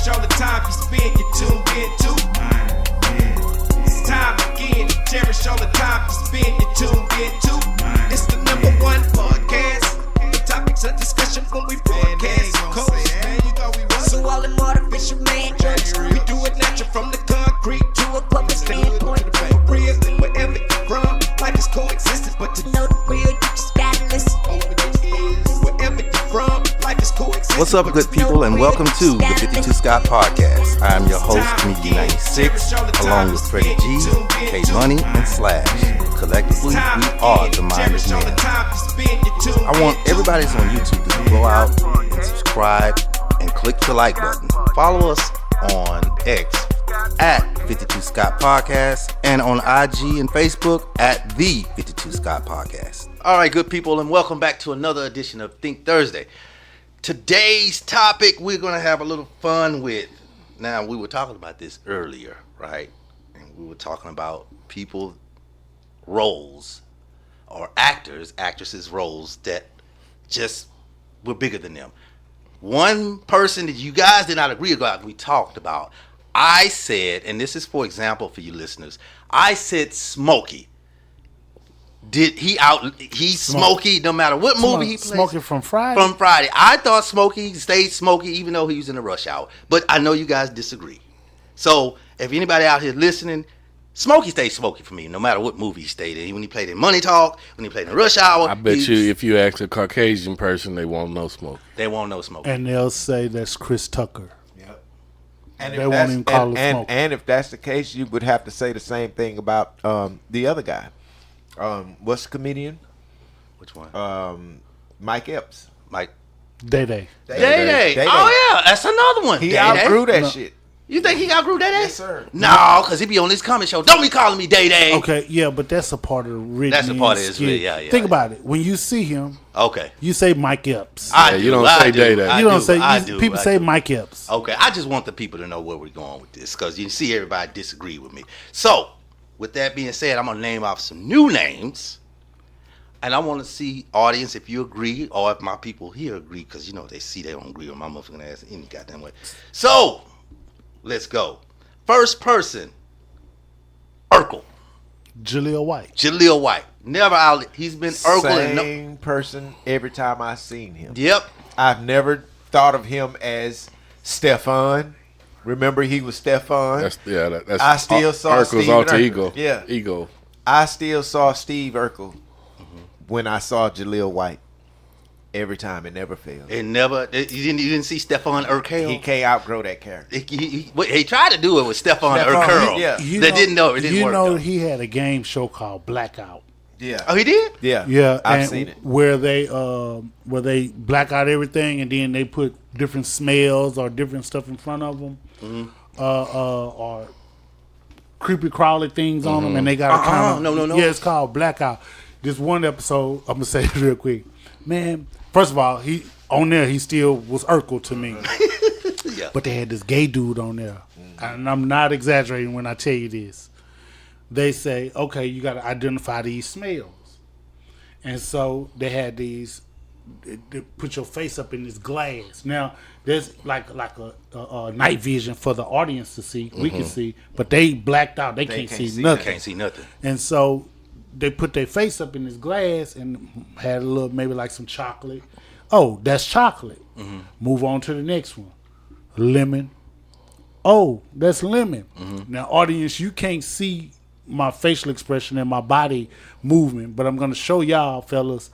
cherish all the time you spend, you tuned in to. It's time again to cherish all the time you spend, you tuned in to. It's the number one podcast. The topics of discussion when we broadcast. So all them artificial man jokes, we do it natural from the concrete to a public standpoint. Real, wherever you're from, life is coexistence, but to know the real, you just gotta listen. Wherever you're from, life is coexistence. What's up, good people, and welcome to the 52 Scott Podcast. I am your host, Comedian 96, along with Freddie G, K Money, and Slash. Collectively, we are the Minded Men. I want everybody that's on YouTube to go out and subscribe and click the like button. Follow us on X at 52 Scott Podcast and on IG and Facebook at the 52 Scott Podcast. All right, good people, and welcome back to another edition of Think Thursday. Today's topic we're going to have a little fun with. Now, we were talking about this earlier, right? And we were talking about people roles or actresses roles that just were bigger than them. One person that you guys did not agree about, we talked about. I said, and this is for example for you listeners, I said Smokey. He's Smokey no matter what movie he plays. Smokey from Friday? From Friday. I thought Smokey stayed Smokey even though he was in the rush hour. But I know you guys disagree. So if anybody out here listening, Smokey stayed Smokey for me no matter what movie he stayed in. When he played in Money Talk, when he played in Rush Hour. I bet you if you ask a Caucasian person, they won't know Smokey. They won't know Smokey. And they'll say that's Chris Tucker. Yep. And they won't even call him Smokey. And if that's the case, you would have to say the same thing about the other guy. What's the comedian? Which one? Mike Epps. Mike. Day-Day. Day-Day. Oh, yeah. That's another one. He Day-Day. outgrew that shit. You think he outgrew Day-Day? Yes, sir. No, because he be on his comedy show. Don't be calling me Day-Day. Okay, yeah, but that's a part of the written. That's a part of his skit. yeah. Think about it. When you see him, okay, you say Mike Epps. You don't say Day-Day. You don't say. People say Mike Epps. Okay, I just want the people to know where we're going with this because you see everybody disagree with me. So, with that being said, I'm going to name off some new names. And I want to see, audience, if you agree or if my people here agree, because, you know, they see they don't agree with my motherfucking ass any goddamn way. So, let's go. First person, Urkel. Jaleel White. Jaleel White. Never out. He's been Urkel. Same person every time I've seen him. Yep. I've never thought of him as Stefan. Remember, he was Stefan. That's I still saw Urkel's Steve alter Urkel. ego. Yeah. Ego. I still saw Steve Urkel when I saw Jaleel White. Every time, it never failed. You didn't see Stefan Urkel? He can't outgrow that character. He tried to do it with Stefan Urkel. Yeah. It didn't work. You know, he had a game show called Blackout. Yeah. Oh, he did? Yeah. Yeah, I've seen it. Where they black out everything and then they put different smells or different stuff in front of them, or creepy crawly things on them, and they got a kind of no. Yeah, it's called Blackout. This one episode, I'm gonna say it real quick, man. First of all, he still was Urkel to me. Yeah. But they had this gay dude on there, and I'm not exaggerating when I tell you this. They say, okay, you got to identify these smells, and so they had these. They put your face up in this glass. Now there's like a night vision for the audience to see. We can see, but they blacked out. They can't see nothing. They can't see nothing. And so they put their face up in this glass and had a little, maybe like some chocolate. Oh, that's chocolate. Mm-hmm. Move on to the next one. Lemon. Oh, that's lemon. Mm-hmm. Now, audience, you can't see my facial expression and my body movement, but I'm going to show y'all, fellas,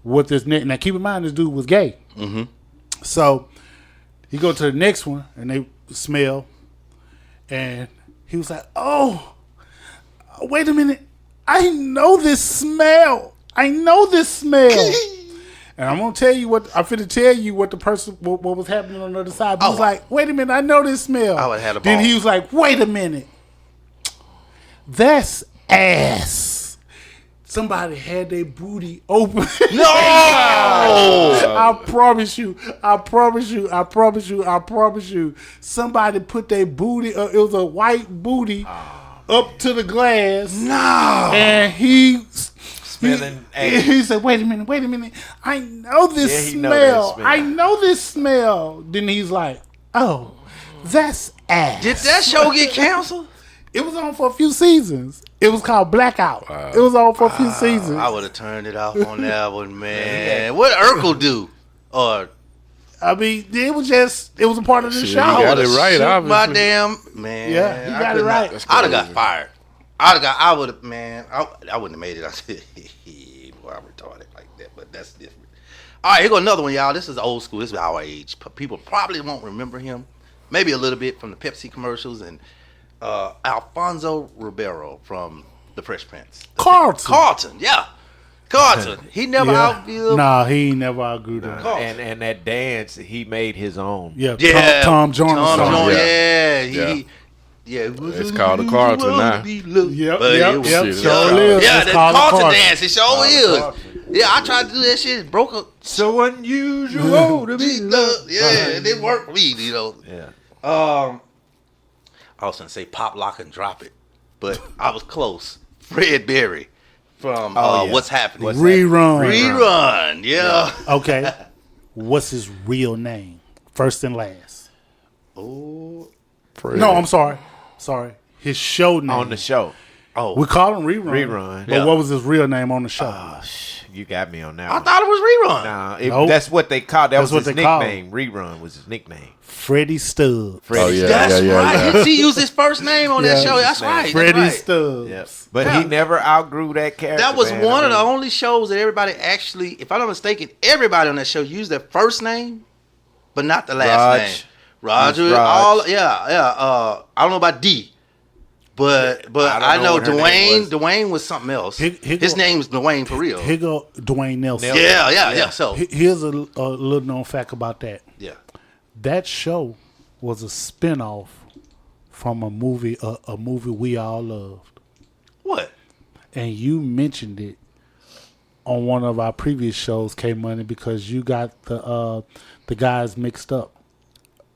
what this next. Now, keep in mind, this dude was gay. Mm-hmm. So he go to the next one, and they smell, and he was like, oh, wait a minute. I know this smell. And I'm gonna tell you what the person what was happening on the other side. He was like, "Wait a minute, I know this smell." I would have had a ball. Then he was like, "Wait a minute, that's ass." Somebody had their booty open. No! I promise you. Somebody put their booty. It was a white booty up to the glass. No. And he smelling ass. He said, wait a minute. I know this smell. I know this smell. Then he's like, oh, That's ass. Did that show get canceled? It was on for a few seasons. It was called Blackout. It was on for a few seasons. I would have turned it off on that one, man. What Urkel do? Or I mean, it was a part of the Shit, show. he got it right, shoot my obviously. damn man. Yeah, he got it right. I'd have got fired. I would have, man. I wouldn't have made it. I said, boy, I'm retarded like that, but that's different. All right, here go another one, y'all. This is old school. This is our age. People probably won't remember him. Maybe a little bit from the Pepsi commercials and Alfonso Ribeiro from The Fresh Prince. Carlton, yeah. Carlton. He never outviewed. Nah, he ain't never outgrew them. And that dance, he made his own. Yeah, Yeah, Tom Jones. Jones, Yeah. It's called the Carlton now. Yep, But yep, it was yep. shit. Sure is. Yeah, It's that called Carlton Carlton. dance, it sure is. Yeah, I tried to do that shit. Broke up. So unusual to be loved. Yeah, it didn't work for me, you know. Yeah. I was gonna say pop, lock, and drop it, but I was close. Fred Berry from yeah. What's Happening? Rerun. Yeah. Okay. What's his real name? First and last. Oh. No, I'm sorry. His show name. On the show. We call him Rerun. Rerun. But Yeah. what was his real name on the show? You got me on that I one. thought it was Rerun. Nah, Nope. that's what they called. That That's was what his they called nickname. Rerun was his nickname. Freddie Stubbs. Oh, yeah. That's yeah, right. yeah. He used his first name on that Yeah. show. That's right. Freddie That's right. Stubbs. Yep. But he never outgrew that character. That was man. one of the I mean, only shows that everybody actually, if I'm not mistaken, everybody on that show used their first name, but not the last Raj. name. Roger, Raj. all I don't know about D, but I know what her name Dwayne. was. Dwayne was something else. Here His go- name was Dwayne for real. Here go Dwayne Nelson. Yeah. So Here's a little known fact about that. yeah, That show was a spinoff from a movie we all loved. what? And you mentioned it on one of our previous shows, K Money, because you got the guys mixed up.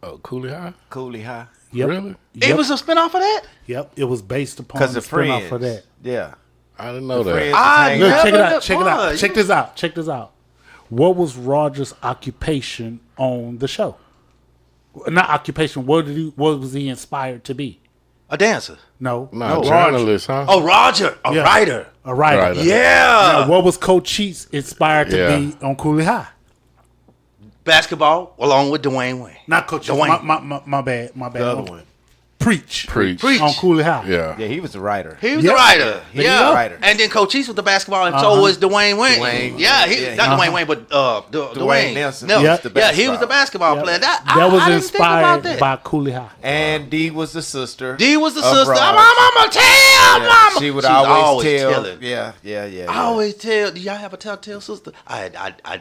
Oh, Cooley High? Cooley High. Yep. Really? It Yep. was a spinoff of that. Yep. It was based upon Because the of spinoff Friends. of that. Yeah. I didn't know The that. Friends I was hanging Look, out. check it out. Boy, Check it out. you- Check this out. Check this out. What was Roger's occupation on the show? Not occupation. What was he inspired to be? A dancer. No. Nah, no, journalist, huh? Oh, Roger, a Yeah. writer. A writer. Writer. Yeah. Now, what was Coach Cheats inspired to Yeah. be on Cooley High? Basketball along with Dwayne Wayne. Not Coach Cheats. Dwayne. My bad. The other one. Preach. Preach. On Cooley High. Yeah. Yeah, he was the writer. He was Yep. the writer. He was Yeah. the writer. And then Coach East with the basketball, and so was Dwayne Wayne. Dwayne. Yeah, Yeah, not he- Dwayne Wayne, but Dwayne Nelson. Yeah. was the Yeah, he was the basketball. basketball player. That That was I didn't think about inspired that. by Cooley High. And Dee was the sister. D was the of sister. Raj. Mama, tell Yeah, mama. She would She's always tell. telling. Yeah. I always tell. Do y'all have a telltale sister? I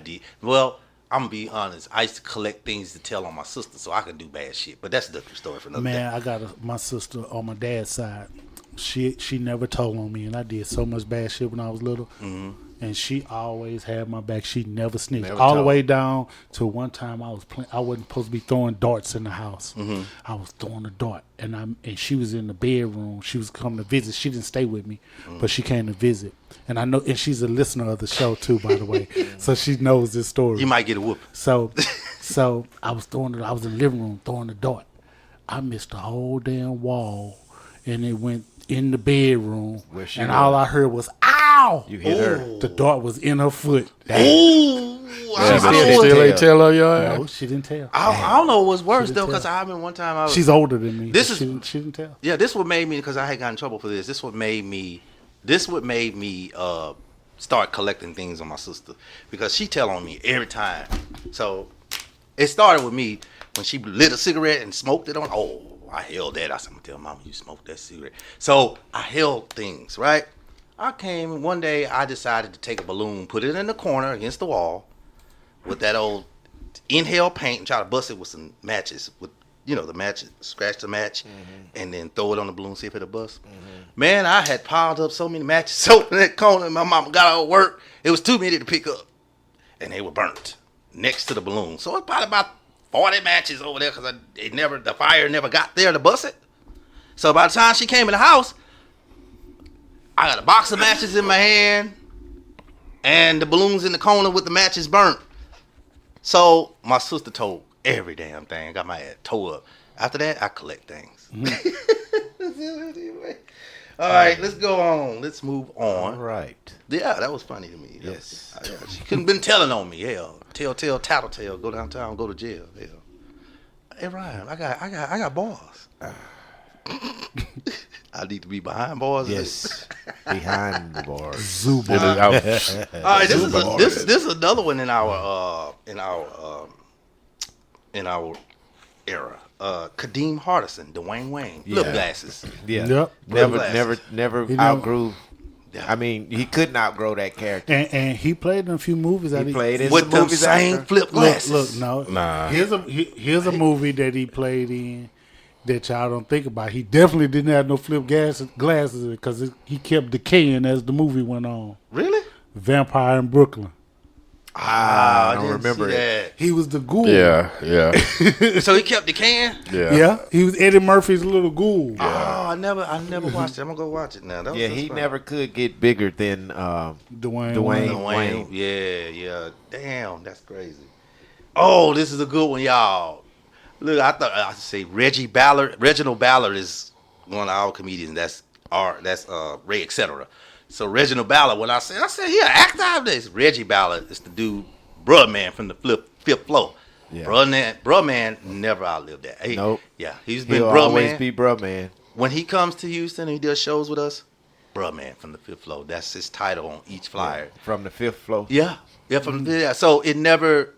did. Well, I'm gonna be honest. I used to collect things to tell on my sister so I could do bad shit. But that's a different story for another day. Man, I got my sister on my dad's side. She never told on me, and I did so much bad shit when I was little. Mm-hmm. And she always had my back. She never snitched. Never All the told. way down to one time I was playing. I wasn't supposed to be throwing darts in the house. Mm-hmm. I was throwing a dart, and she was in the bedroom. She was coming to visit. She didn't stay with me, but she came to visit. And I know, and she's a listener of the show too, by the way. So she knows this story. You might get a whoop. So I was I was in the living room throwing the dart. I missed the whole damn wall, and it went in the bedroom. Where she And was. all I heard was "ow!" You hit her. The dart was in her foot. Ooh, Yeah, I but don't she know what- still ain't tell her your ass. No, she didn't tell. I don't know what's worse didn't though, tell. because I remember one time I was. She's older than me. This but is- she didn't tell. Yeah, this what made me, because I had gotten in trouble for this. This what made me start collecting things on my sister, because she tell on me every time. So it started with me when she lit a cigarette and smoked it on. Oh, I held that. I said, I'm gonna tell Mama you smoked that cigarette. So I held things, right? I came one day. I decided to take a balloon, put it in the corner against the wall with that old inhale paint, and try to bust it with some matches with. The matches, scratch the match, and then throw it on the balloon, see if it'll bust. Man, I had piled up so many matches so in that corner. My mama got out of work. It was too many to pick up, and they were burnt next to the balloon. So it's probably about 40 matches over there, because the fire never got there to bust it. So by the time she came in the house, I got a box of matches in my hand, and the balloons in the corner with the matches burnt. So my sister told every damn thing. Got my ass tore up. After that, I collect things. All right, let's go on. Let's move on. All right. Yeah, that was funny to me. Yes. She couldn't been telling on me. Hell, tattletale, go downtown, go to jail. Hell. Hey Ryan, I got bars. I need to be behind bars. Yes. Behind the bars. Zuba. All right, this is another one in our era. Kadeem Hardison, Dwayne Wayne, flip glasses. Yeah. Yep. Never He never- outgrew. Yeah. I mean, he couldn't outgrow that character. And he played in a few movies. He played in With some them movies same after. flip glasses. Look, no. Nah. Here's a movie that he played in that y'all don't think about. He definitely didn't have no flip glasses because he kept decaying as the movie went on. Really? Vampire in Brooklyn. I don't didn't remember see it. He was the ghoul. Yeah. that. So he kept decaying. Yeah. He was Eddie Murphy's little ghoul. Oh, I never watched it. I'm gonna go watch it now. That was Yeah, so he fun. never could get bigger than Dwayne. Dwayne. Wayne. Yeah. Damn, that's crazy. Oh, this is a good one, y'all. Look, I thought I'd say Reginald Ballard is one of our comedians. That's Ray, etc. So Reginald Ballard, when I said he an actor out there. It's Reggie Ballard. It's the dude, bruh man from the fifth floor. Yeah. Bruh man never outlived that. Nope. Yeah, he's been He'll bruh always man. be bruh man. When he comes to Houston and he does shows with us, bruh man from the fifth floor. That's his title on each flyer. From the fifth floor. Yeah. So it never.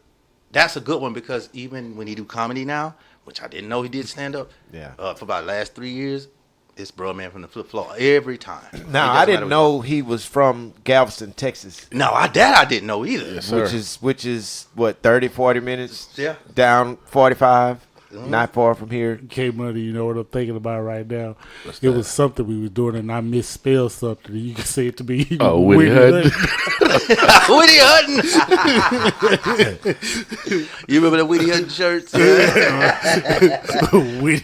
That's a good one because even when he do comedy now, which I didn't know he did stand up. Yeah. For about the last 3 years, it's bro man from the flip floor every time. Now I didn't know he was from Galveston, Texas. No, I didn't know either. Yes, sir. Which is what 30, 40 minutes. Yeah. Down 45. Not far from here. K Money, you know what I'm thinking about right now? It was something we was doing and I misspelled something. You can say it to me. Oh, Whitney Hutton. Whitney Hutton. You remember the Whitney Hutton shirts? Whitney.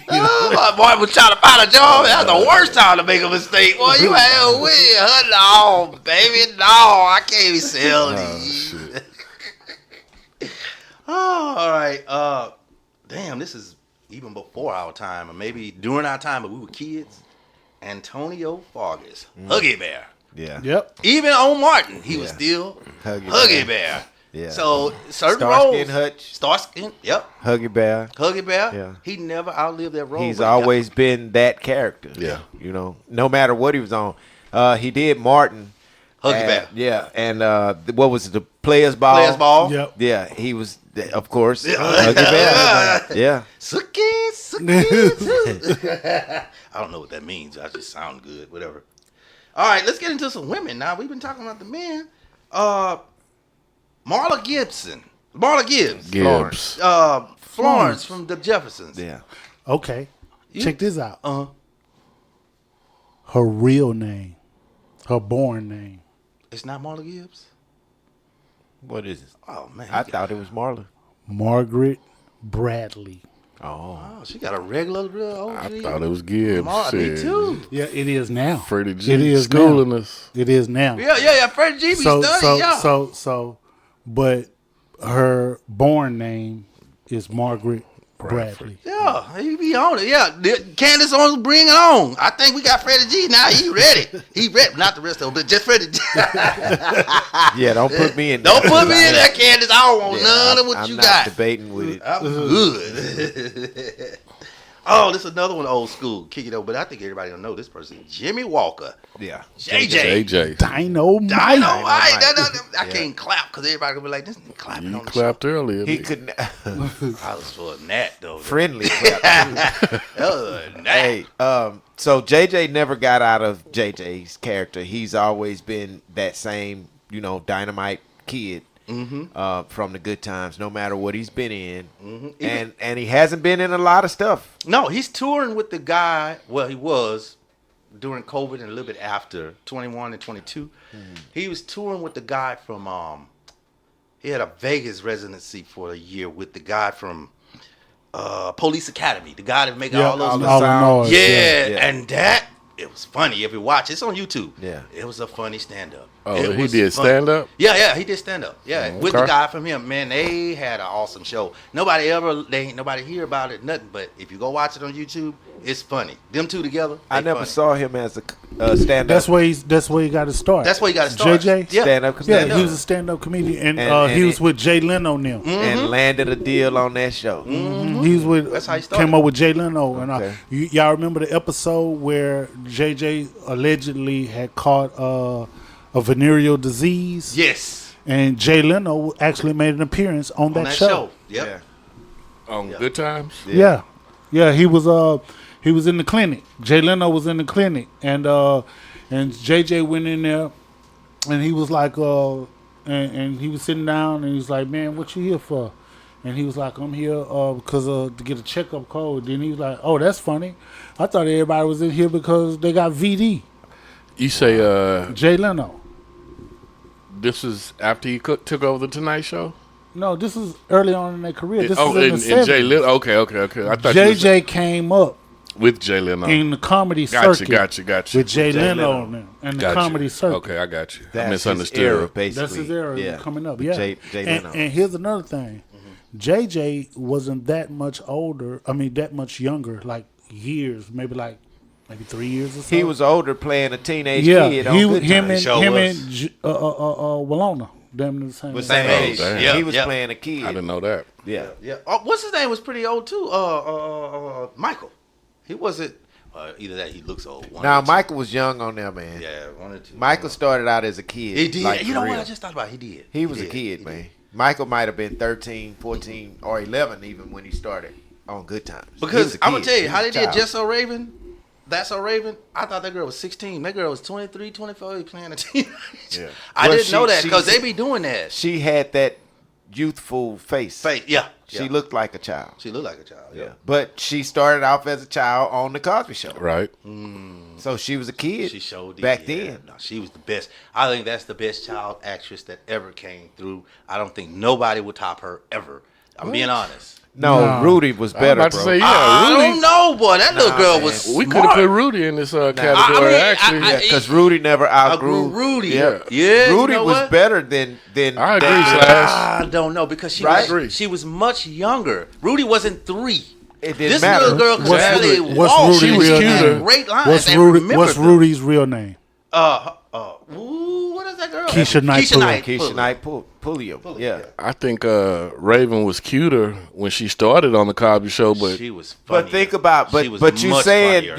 Oh, my boy was trying to find a job. That was the worst time to make a mistake. Boy, you had Whitney Hutton. Oh, baby, no, I can't be selling these. Oh, all right. Damn, this is even before our time, or maybe during our time, but we were kids. Antonio Fargas, Huggy Bear. Yeah. Yep. Even on Martin, he was Yeah. still Huggy Huggy Bear. Yeah. So certain Starsky roles, and Hutch. Starsky, yep, Huggy Bear. Huggy Bear. Yeah. He never outlived that role. He's but he got- always been that character. Yeah. You know, no matter what he was on. He did Martin. Huggy and- Bear. Yeah. And what was it? The Players Ball? Players ball. Yep. Yeah. He was, of course, Huggy Bear. Yeah. Suki. I don't know what that means. I just sound good. Whatever. All right, let's get into some women now. We've been talking about the men. Marla Gibbs. Gibbs. Florence from the Jeffersons. Yeah. Okay. Check this out. Uh-huh. Her real name. Her born name. It's not Marla Gibbs? What is it? Oh, man. I thought it was Marlon. Margaret Bradley. Oh. Oh, she got a regular real OG. I thought it was Gibbs. Me Shit. too. Yeah, it is now. Freddie G. It is schooling now. us. It is now. Yeah. Freddie G be studying, yeah. But her born name is Margaret Bradley. Yeah, he be on it. Yeah, Candace on bring it on. I think we got Freddie G now. He ready. He ready. Not the rest of them, but just Freddie G. Yeah, don't put me in Don't there. put me in there, Candace. I don't want none of what I'm you not got. debating with it. I'm good. Oh, this is another one old school. Kick it over, but I think everybody don't know this person. Jimmy Walker. Yeah. JJ. AJ. Dynamite. I can't clap because everybody gonna be like, this nigga clapping You on the clapped earlier. He nigga. couldn't. show. I was for a gnat though. Friendly. Clap. Gnat. Hey, so JJ never got out of JJ's character. He's always been that same, dynamite kid from the good times, no matter what he's been in. And he hasn't been in a lot of stuff. No, he's touring with the guy. Well, he was during COVID and a little bit after 21 and 22. He was touring with the guy from. He had a Vegas residency for a year with the guy from Police Academy, the guy that make all those. all the All the sound. noise. Yeah, Yeah. and that it was funny. If you watch, it's on YouTube. Yeah. It was a funny stand-up. Oh, It he was did funny. stand-up? Yeah, he did stand-up. Yeah, with the Okay. guy from him. Man, they had an awesome show. Ain't nobody hear about it, nothing. But if you go watch it on YouTube, it's funny. Them two together, I they never funny. saw him as a stand-up. That's where he got to start. That's where you got to start. JJ? Yeah. Stand-up Yeah, comedian. he was a stand-up comedian, and, And he was it- with Jay Leno now. and landed a deal on that show. He was with. That's how he started. Came up with Jay Leno, and Okay. y'all remember the episode where JJ allegedly had caught a venereal disease? Yes. And Jay Leno actually made an appearance on On that show. Yep. On Good Times? Yeah. He was in the clinic. Jay Leno was in the clinic, and JJ went in there, and he was like, and he was sitting down, and he was like, "Man, what you here for?" And he was like, "I'm here because to get a checkup code." Then he was like, "Oh, that's funny. I thought everybody was in here because they got VD." You say Jay Leno. this is after he took over the Tonight Show? No, this is early on in their career. This oh, is in the and Jay 70s. Leno. Okay. I thought you was JJ came up with Jay Leno. in the comedy Gotcha, circuit gotcha. with Jay Jay Leno Leno. and the Gotcha. comedy circuit. Okay, I got you. I That's misunderstood. his era, basically. That's his era Yeah. coming up. With Yeah. Jay Leno. And here's another thing. JJ wasn't that much older. I mean, that much younger. Like years, maybe 3 years or so. He was older playing a teenage yeah. kid on He Good him Times. and Sure him was. and Walona. Damn near the same. Was age. same age. damn. Yeah, He was yeah. playing a kid. I didn't know that. Yeah. Yeah. Oh, what's his name was pretty old too. Michael. He wasn't. Either that, he looks old. One Now or two. Michael was young on there, man. Yeah, one or two. Michael started out as a kid. He did. like, You know for what? real. I just thought about it. He did. He was a did. kid, He man. did. Michael might have been 13, 14, or 11 even when he started on Good Times. He was Because a I'm gonna kid. tell you He how they was a did child. Just So Raven. That's So Raven. I thought that girl was 16. That girl was 23, 24. He playing a teenager. Yeah. I Well, didn't know that she- because they be doing that. She had that youthful face. Yeah. She yeah. looked like a child. She looked like a child. Yeah. But she started off as a child on the Cosby Show. Right. So she was a kid She showed it, back yeah. then. No, she was the best. I think that's the best child actress that ever came through. I don't think nobody would top her ever. I'm being honest. No, No. Rudy was I was better, about bro. to say, I yeah, don't know, boy. That little girl man. was We could have smart. put Rudy in this category, I mean, actually. I- Because Rudy never outgrew outgrew Rudy. Yeah, Yeah, Rudy you know was what? better than. I agree, than- Slash. I don't know because she Right? was she was much younger. Rudy wasn't 3. It didn't This matter. little girl could What's barely Rudy- walk. what's She Rudy's was real using name? great lines. What's Rudy's real name? What is that girl? Keisha Knight Keisha Knight. Keisha Knight Pulliam. Yeah. I think Raven was cuter when she started on the Cosby Show, but She was funny. But think about She was but you much saying funnier.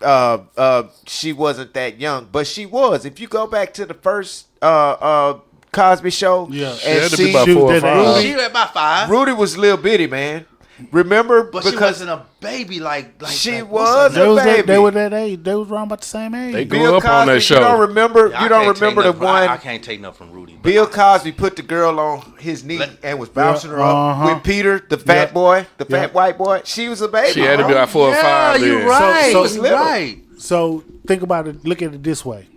that she wasn't that young, but she was. If you go back to the first Cosby Show, Yeah. she and had to be see about she 4 or was that 5. age. She was about 5. Rudy was little bitty, man. Remember, But she because wasn't a baby like She like, was what's her name? baby. They were that age. They was around about the same age. They Bill grew up Cosby, on that show. You don't remember? Yeah, You I don't can't take remember the nothing- I one? can't take nothing from Rudy. but Bill Cosby put the girl on his knee and was bouncing her up uh-huh. with Peter, the fat Yeah. boy, the fat Yeah. white boy. She was a baby. She had to be bro. about 4 or 5 you're then. right. So- you're little. right. So think about it. Look at it this way: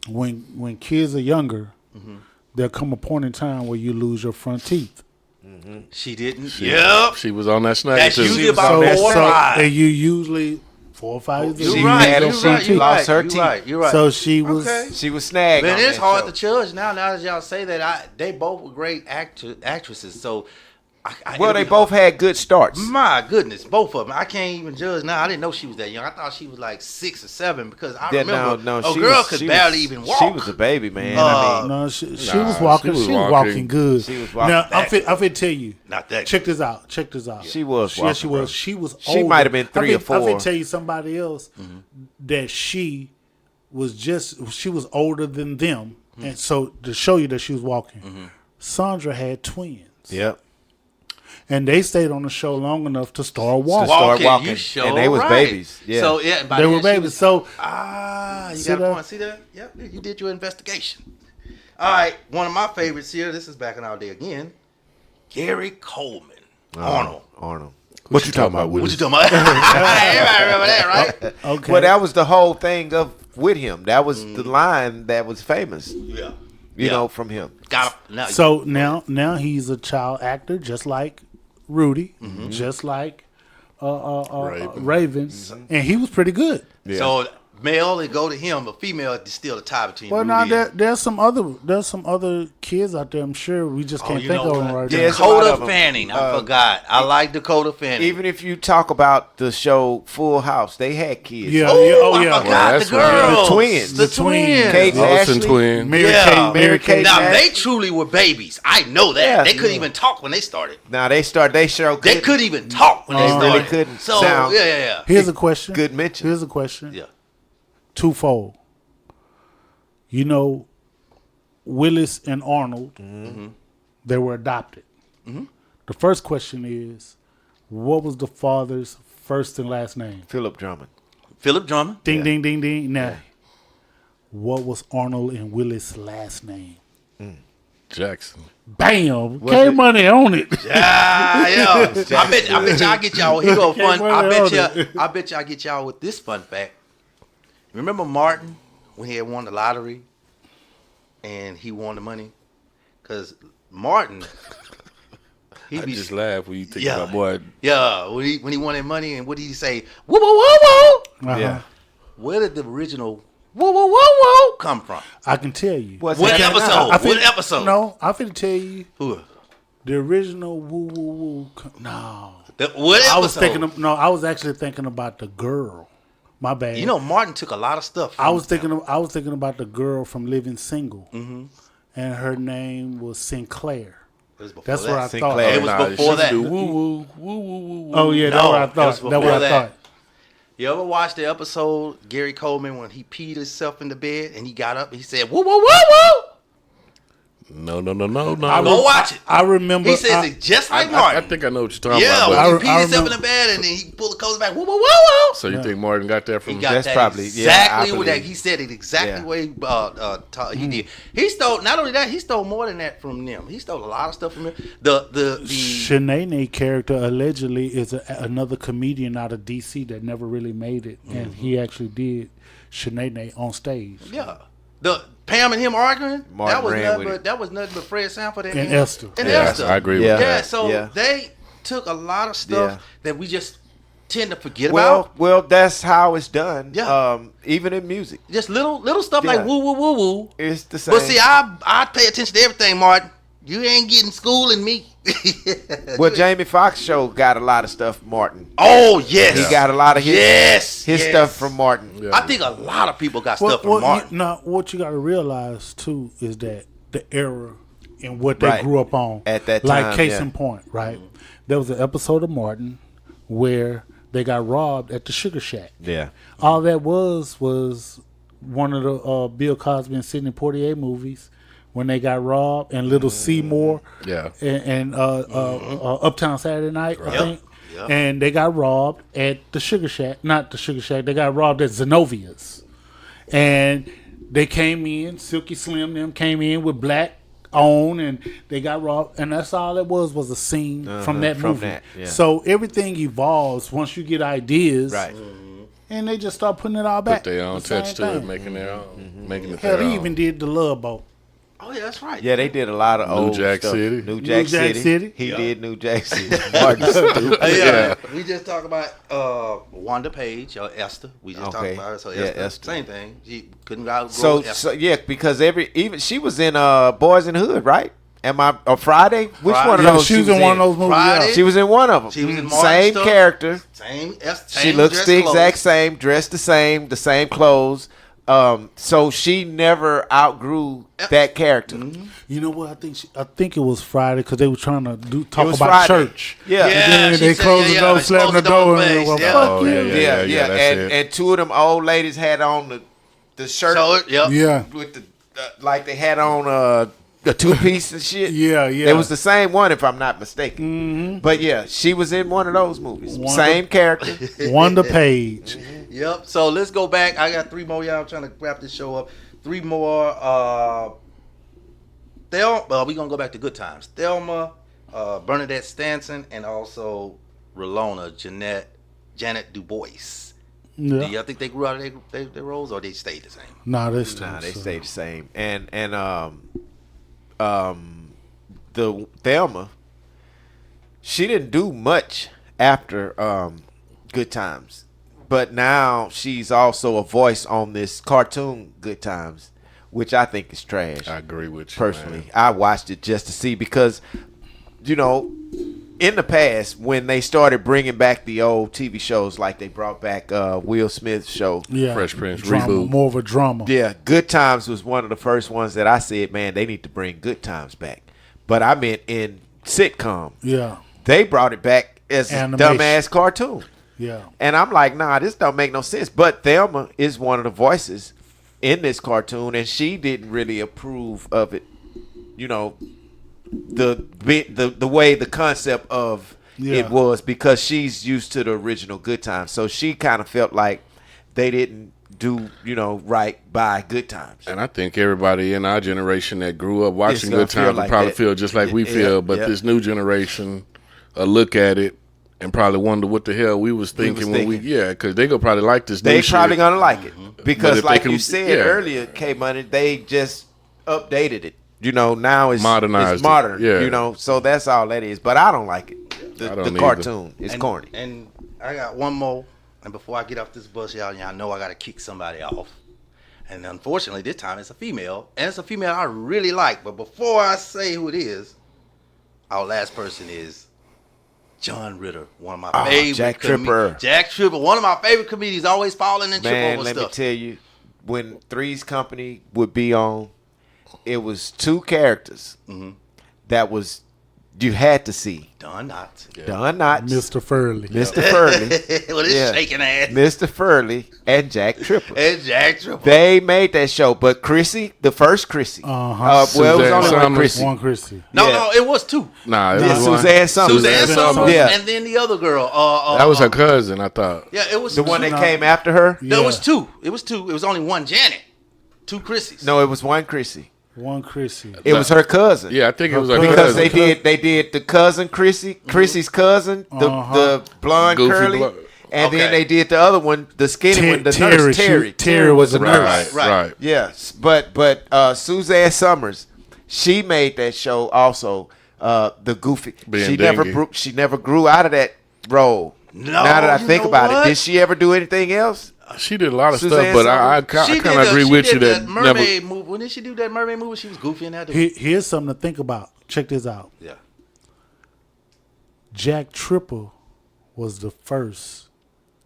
when kids are younger, there'll come a point in time where you lose your front teeth. She didn't. Yep. She was on that snack That's too. usually was about on that 4 or snack. 5. and you usually 4 or 5 years. She you You're lose right. had your a You're front right. she You're teeth. lost right. her You're teeth. right. You're right. So she was. Okay. She was snagged. Man, on it's that hard show. to judge now. Now that y'all say that, they both were great actresses. So, Well, it'll they be both hard. had good starts. My goodness, both of them. I can't even judge now. I didn't know she was that young. I thought she was like 6 or 7 because I Yeah, remember no, a she girl was- could she barely was- even walk. She was a baby, man. I mean, No, she was Nah, walking. she was She was walking walking. good. She was walking Now I'm back. fit tell you. Not that Check this out. Check this out. She was Yes, she walking, bro. was. She was. She older. might have been 3 or I'm 4. fit tell you somebody else that she was older than them, and so to show you that she was walking, Sandra had twins. Yep. And they stayed on the show long enough to start walking. start walking. You sure And they was right. babies. Yeah. So yeah, by They then were she babies. was- So you See got a that? point. See that? Yep, you did your investigation. All right, one of my favorites here. This is back in our day again. Gary Coleman, Arnold. Arnold. What you talking about, What Willie? you talking about? Everybody remember that, right? okay. Well, that was the whole thing of with him. That was the line that was famous, Yeah. you know, from him. Got now. So now he's a child actor, just like Rudy, just like Raven, and he was pretty good. Yeah. So male, they go to him, but female is still a tie between. Well, Rudy now and- there's some other kids out there. I'm sure we just can't you think know of them what? right Yeah, now. it's a lot Dakota of 'em. Fanning. I forgot. I like Dakota Fanning. Even if you talk about the show Full House, they had kids. Yeah, Oh, yeah, oh I yeah. forgot Well, the that's girls. The twins. The The twins. twins. Kate Olsen Ashley. twin. Mary Yeah. Kate, Mary Kate. Now Nash. they truly were babies. I know that. Yeah. They couldn't even talk when they started. Now they show They couldn't even talk when they They started. really couldn't So sound- yeah. Here's a question. good mention. Here's a question. Yeah. Twofold. You know, Willis and Arnold, they were adopted. The first question is, what was the father's first and last name? Philip Drummond. Philip Drummond. Ding, Yeah. ding, ding, ding. Now, what was Arnold and Willis' last name? Jackson. Bam! Was K it? Money on it. Yeah. I bet y'all get y'all. Here go fun. Can't I bet wait you. on it. I bet y'all get y'all with this fun fact. Remember Martin when he had won the lottery, and he won the money, because Martin. He I just laugh when you think Yeah. about boy. Yeah, when he won that money, and what did he say? Whoa, whoa, whoa, whoa. Uh-huh. Yeah. Where did the original whoa, whoa, whoa, whoa come from? I can tell you. What's What that episode? now? I fin- What episode? No, I'm finna tell you Who? the original woo woo woo. No, What episode? I was thinking. I was actually thinking about the girl. My bad. You know, Martin took a lot of stuff. I was from thinking. I was thinking about the girl from Living Single, and her name was Sinclair. It was before That's that. what I thought. Sinclair. It was Nah, before she that. do woo woo woo woo woo. Oh yeah, that's No, what I it was thought. That's before what I that. thought. You ever watch the episode Gary Coleman when he peed himself in the bed and he got up and he said, whoa, whoa, whoa, whoa? No. Go watch it. I remember. He says it just like I Martin. think I know what you're talking Yeah, about. when But, he I peed himself in remember- the bed and then he pulled the clothes back, whoa, whoa, whoa, whoa. so you think Martin got that from? He got That's that probably- yeah, exactly I what that. believe. He said it exactly Yeah. the way he did. He stole, not only that, he stole more than that from them. He stole a lot of stuff from them. The Shanae character allegedly is another comedian out of DC that never really made it, and he actually did Shanae on stage. yeah. The Pam and him arguing, Martin that was ran nothing with but it. that was nothing but Fred Sanford and Esther. And Yeah, Esther. I agree Yeah. with Yeah, that. so Yeah. they took a lot of stuff Yeah. that we just tend to forget about. Well, that's how it's done. Yeah. Even in music, Just little stuff Yeah. like woo woo woo woo. it's the same. But see, I pay attention to everything, Martin. You ain't getting schooling me. well, Jamie Foxx show got a lot of stuff. Martin, Oh yes, he got a lot of his yes. stuff from Martin. Yeah. I think a lot of people got stuff from Martin. What you got to realize too is that the era and what they Right. grew up on At that like time, case yeah. in point, right? There was an episode of Martin where they got robbed at the Sugar Shack. Yeah, All that was one of the Bill Cosby and Sidney Poitier movies when they got robbed, and Little Seymour, Yeah. and Uptown Saturday Night, I think. Yep. And they got robbed at the Sugar Shack. Not the Sugar Shack. They got robbed at Zenovia's. And they came in, Silky Slim them came in with black on, and they got robbed. And that's all it was a scene from that from movie. that, yeah. So everything evolves once you get ideas. right. And they just start putting it all back. Put their own The same touch to it, thing. making their own, making it Hell, their he own. even did the Love Boat. Oh yeah, that's right. Yeah, they did a lot of old Jack stuff. City. New Jack City. He Yeah. did New Jack City. Martin stupid. Yeah. We just talked about Wanda Page or Esther. We just talked Okay. about her. So Yeah, Esther, Esther. same thing. She couldn't outgrow So Esther. yeah, because even she was in Boys in the Hood, right? Am I Friday? Which Friday. one of Yeah, those? she was in one of those movies. Friday. Yeah. She was in one of them. She was in Martin same stuff. character. Same Esther. She same looks dress the clothes. exact same, dressed the same clothes. So she never outgrew that character. You know what? I think it was Friday because they were trying to talk was about Friday. church. Yeah. Yeah, And then she they said, closed the door, she slamming closed the door, and face, well, yeah. fuck Oh, you. yeah. Yeah. That's it. And two of them old ladies had on the shirt So yep. Yeah. with the like they had on a two-piece and shit. Yeah. It was the same one, if I'm not mistaken. But yeah, she was in one of those movies. Same character. Wanda Page. Yep. So let's go back. I got 3 more. Y'all, I'm trying to wrap this show up. 3 more. We're gonna go back to Good Times. Thelma, Bernadette Stanton, and also Rolona, Janet Du Bois. Do Yeah. y'all think they grew out of their roles, or they stayed the same? Nah, this time. Nah, they stayed the same. And the Thelma, she didn't do much after Good Times. But now she's also a voice on this cartoon Good Times, which I think is trash. I agree with you, personally. man. I watched it just to see because, you know, in the past when they started bringing back the old TV shows, like they brought back Will Smith's show. Yeah, Fresh Prince drama, reboot. more of a drama. Yeah, Good Times was one of the first ones that I said, man, they need to bring Good Times back. But I meant in sitcom. Yeah, They brought it back as a Animation. dumbass cartoon. yeah. And I'm like, nah, this don't make no sense. But Thelma is one of the voices in this cartoon, and she didn't really approve of it. You know, the way the concept of it was, because she's used to the original Good Times. So she kind of felt like they didn't do, you know, right by Good Times. And I think everybody in our generation that grew up watching gonna Good feel Times like will probably that. feel just like we Yeah, feel. But yeah. this new generation look at it and probably wonder what the hell we was thinking when we, because they gonna probably like this new They shit. probably gonna like it But because, if they like can- you said yeah. earlier, K Money, they just updated it. You know, now it's Modernized it's it, modern. yeah. You know, so that's all that is. But I don't like it. I don't The either. cartoon is corny. And I got one more. And before I get off this bus, y'all know I got to kick somebody off. And unfortunately, this time it's a female. And it's a female I really like. But before I say who it is, our last person is John Ritter, one of my favorite. Jack Tripper. Jack Tripper, one of my favorite comedians, always falling and tripping Man, over let me stuff. tell you, when Three's Company would be on, it was two characters that was you had to see. Don Knotts. Don Knotts, Mr. Furley. Mr. Furley, With his Yeah. shaking ass. Mr. Furley, and Jack Tripper. And Jack Tripper. They made that show, but Chrissy, the first Chrissy, Uh-huh. well, it was Suzanne only one Summers. Chrissy. One Chrissy. No, Yeah. no, it was two. Nah, it Yeah, was one. Suzanne Summers. Suzanne Summers. Summers, Yeah. and then the other girl. That was her cousin, I thought. Yeah, it was The one two. that came after her? There Yeah. was two. It was two. It was only one Janet. Two Chrissys. No, it was one Chrissy. One Chrissy. It was her cousin. Yeah, I think it was her Because cousin. they did the cousin Chrissy, Chrissy's cousin, the blonde Goofy curly, blonde. and then Okay. they did the other one, the skinny one, the Terry. nurse Terry. Terry was a nurse. nurse. Right. Yes, but Suzanne Summers, she made that show also. The goofy, Being she dingy. never grew out of that role. No, now that I you think know about what? it, did she ever do anything else? She did a lot of Suzanne stuff, but I Summers. kind of agree with you that mermaid never. movie. When did she do that mermaid movie? She was goofy in that. Here's something to think about. Check this out. Yeah. Jack Tripper was the first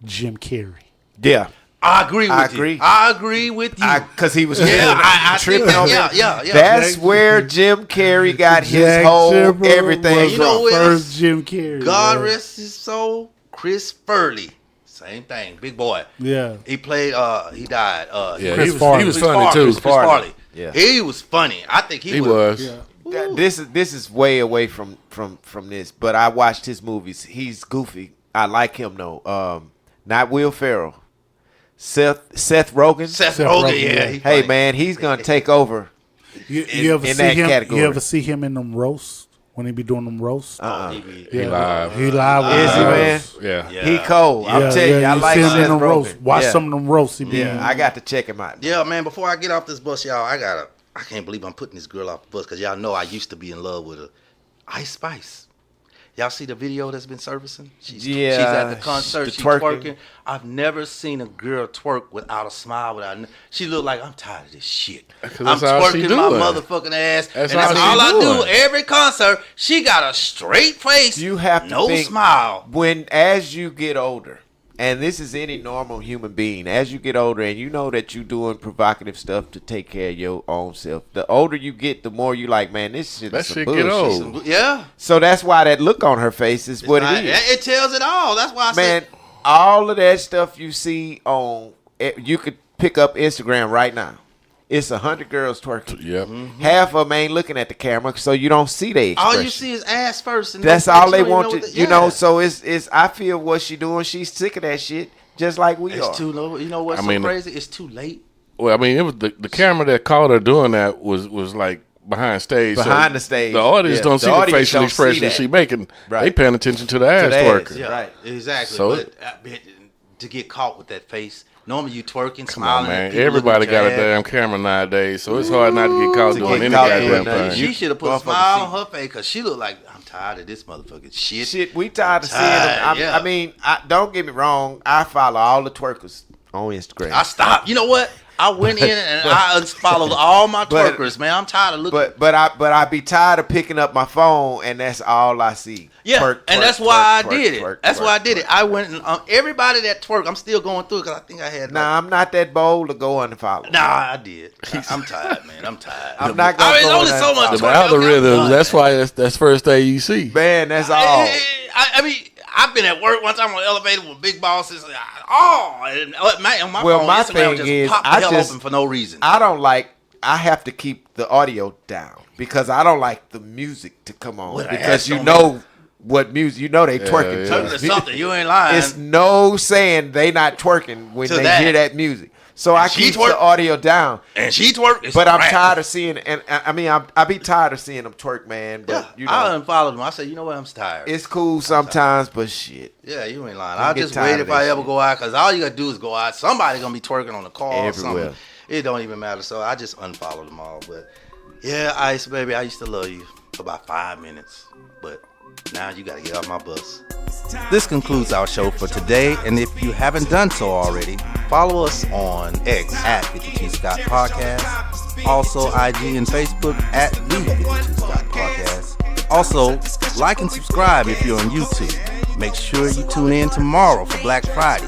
Jim Carrey. Yeah, I agree with I you. agree. I agree with you. because he was yeah, I think tripping that, on yeah, that. yeah. That's Jack- where Jim Carrey got his Jack whole Tripper everything was You know from. what? the first Jim Carrey. God man. rest his soul. Chris Furley. Same thing. Big boy. Yeah. He played, he died. Yeah, Chris he Farley. was funny too. Chris Farley. Yeah. He was funny. I think He was. Yeah. This is way away from this, but I watched his movies. He's goofy. I like him though. Not Will Ferrell. Seth Rogen. Seth Seth Rogen, Rogen, yeah. yeah. he Hey funny. man, he's gonna take over. You ever in see that him? category. You ever see him in them roasts when he be doing them roasts? He live. He live. with Is he, them man? roasts. Yeah. Yeah. He cold. I'm telling you, I you like see him Seth in them roasts. Rogen. Watch yeah. some of them roasts. He be Yeah, I got to check him out. Yeah, man, before I get off this bus, y'all, I can't believe I'm putting this girl off the bus because y'all know I used to be in love with her. Ice Spice. Y'all see the video that's been surfacing? She's at the concert. the She's twerking. twerking. I've never seen a girl twerk without a smile. She looked like, I'm tired of this shit. 'Cause I'm that's all she twerking my doing. motherfucking ass. That's and that's all all she I do doing. every concert. She got a straight face. You have to no think, smile. as you get older, and this is any normal human being, as you get older and you know that you're doing provocative stuff to take care of your own self, the older you get, the more you like, man, this shit That is some shit get bullshit. old. Yeah. So that's why that look on her face is what it is. It tells it all. That's why I Man, said. all of that stuff you see on, you could pick up Instagram right now. It's 100 girls twerking. Yep. Half of them ain't looking at the camera, so you don't see their expression. All you see is ass first. And That's no all face. they You don't want even to, know what you know. So it's. I feel what she doing. She's sick of that shit, just like we are. It's too low. You know what's I mean, so crazy? It's too late. Well, I mean, it was the camera that caught her doing that was like behind stage. Behind the stage. The audience Yeah, don't the see the audience facial don't see expression that. she making. Right. They paying attention to the ass the ass. twerker. Yeah, Right. Exactly. So- but to get caught with that face, Normally you twerking, Come smiling. on, man. at people, Everybody looking at got a your damn ass. camera nowadays, so it's hard not to get caught doing any caught goddamn doing thing. nothing. She should have put a Motherfucker smile see. on her face because she looked like, I'm tired of this motherfucking shit. Shit, we tired of seeing Tired, them. yeah. I mean, don't get me wrong. I follow all the twerkers on Instagram. I stopped. You know what? I went in and I unfollowed all my but- twerkers, man. I'm tired of looking. but I be tired of picking up my phone and that's all I see. Yeah, Twerk, and twerk, that's why twerk, I did twerk, it. twerk, That's why I twerk, did it. twerk. I went and everybody that twerk, I'm still going through it because I think I had. Nah, I'm not that bold to go unfollow. Nah, I did. I'm tired, man. I'm tired. I'm not gonna I mean, go only and so much unfollow. The twerking. Okay, I'm algorithm, done, that's man. why that's first thing you see. Man, that's all. I mean, I've been at work one time on the elevator with big bosses. And on my Well, phone, my Instagram thing just is, popped the I hell just- open for no reason. I have to keep the audio down because I don't like the music to come on Well, because ass you don't know what music, you know they twerking. yeah. Turn to. to something. You ain't lying. It's no saying they not twerking when To they that. hear that music. So I she keep twerk. the audio down. And she twerk. It's But a I'm wrap. tired of seeing, and I mean, I be tired of seeing them twerk, man. But Yeah, you know, I unfollowed them. I said, you know what? I'm tired. it's cool sometimes, but shit, Yeah, you ain't lying. I'm I'll getting just tired wait of if I that ever shit. go out because all you gotta do is go out. Somebody gonna be twerking on the car or Everywhere. something. It don't even matter. So I just unfollowed them all. But yeah, Ice baby, I used to love you for about 5 minutes, but now you gotta get off my bus. This concludes our show for today, and if you haven't done so already, follow us on X at 52 Scott Podcast. Also, IG and Facebook at the 52 Scott Podcast. Also, like and subscribe if you're on YouTube. Make sure you tune in tomorrow for Black Friday.